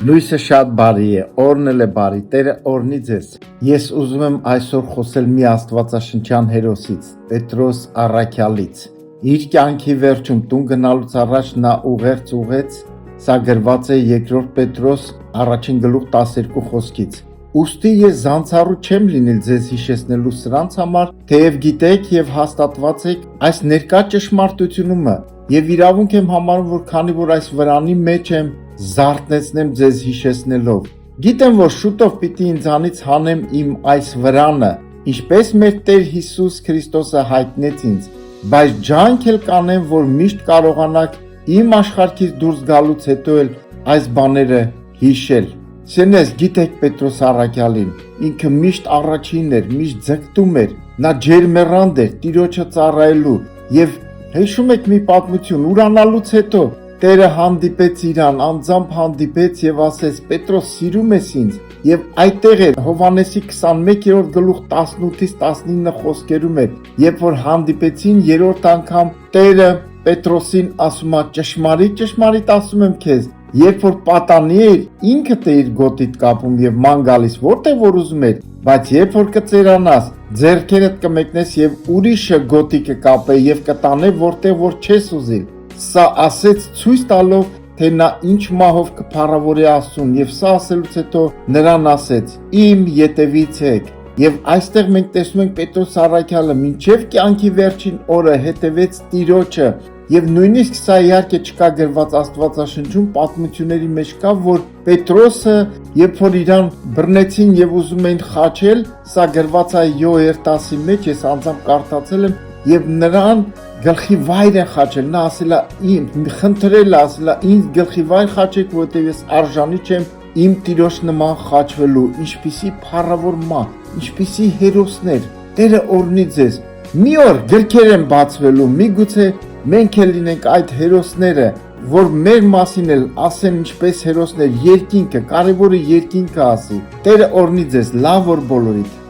Լույսը շատ բարի է, օրն էլ է բարի, Տերը օրհնի ձեզ։ Ես ուզում եմ այսօր խոսել մի աստվածաշնչյան հերոսից, Պետրոս առաքյալից։ Իր կյանքի վերջում տուն գնալուց առաջ նա ուղերձ ուղեց, սա գրված է 2 Պետրոս 1:12 խոսքից։ Ուստի ես զանցառու չեմ լինել ձեզ հիշեցնելու սրանց համար, թեև գիտեք եւ հաստատված եք այս ներկա ճշմարտությունումը, եւ իրավունք եմ համարում, որ քանի որ այս վրանի մեջ եմ, զարթնեցնեմ ձեզ հիշեցնելով։ Գիտեմ, որ շուտով պիտի ինձանից հանեմ իմ այս վրանը, ինչպես մեր Տեր Հիսուս Քրիստոսը հայտնեց ինձ, բայց ջանք էլ կանեմ, որ միշտ կարողանաք իմ աշխարհից դուրս գալուց հետո էլ այս բաները հիշել։ Սենես գիտեք Պետրոս առաքյալին, ինքը միշտ առաջինն էր, միշտ ձգտում էր, նա ջերմեռանդ էր Տիրոջը ծառայելու եւ հիշում եք մի պատմություն, ուրանալուց հետո Տերը հանդիպեց իրան, անձամբ հանդիպեց եւ ասեց. Պետրոս, սիրում ես ինձ։ Եվ այդտեղ է Հովհաննեսի 21-րդ գլուխ 18-ից 19 խոսքերում է, երբ որ հանդիպեցին երրորդ անգամ Տերը Պետրոսին ասում է. ճշմարիտ ասում եմ քեզ, երբ որ պատանի էր, ինքդ է իր գոտիդ կապում եւ ման գալիս, որտեղ որ ուզում էր, բայց երբ որ կծերանաս, ձեռքերդ կմեկնես եւ ուրիշը գոտի կկապե եւ կտանե որտեղ որ չես ուզի։ Սա ասեց ցույց տալով, թե նա ինչ մահով կփառավորի Աստծուն, եւ սա ասելուց հետո նրան ասեց. Իմ ետևից եք։ Եվ այստեղ մենք տեսնում ենք Պետրոս առաքյալը մինչև կյանքի վերջին օրը հետևեց Տիրոջը, եւ նույնիսկ սա իհարկե չկա գրված Աստվածաշնչում, պատմությունների մեջ կա, որ Պետրոսը, երբ որ իրան բռնեցին եւ ուզում էին խաչել, սա գրված է Յոել 10-ի մեջ, ես անձամբ կարդացել եմ, եւ նրան գլխի վայր են խաչել, նա ասել է իմ, խնդրել է, ասել է ինձ գլխի վայր խաչեք, որտեղ ես արժանի չեմ իմ Տիրոջ նման խաչվելու, ինչպիսի փառավոր մարդ, ինչպիսի հերոսներ, Տերը օրհնի ձեզ։ Մի օր գրքեր են բացվելու, միգուցե մենք էլ լինենք այդ հերոսները, որ մեր մասին էլ ասեն ինչպես հերոսներ, երկինքը, կարևորը երկինքը ասի։ Տերը օրհնի ձեզ, լավ որ բոլորիդ։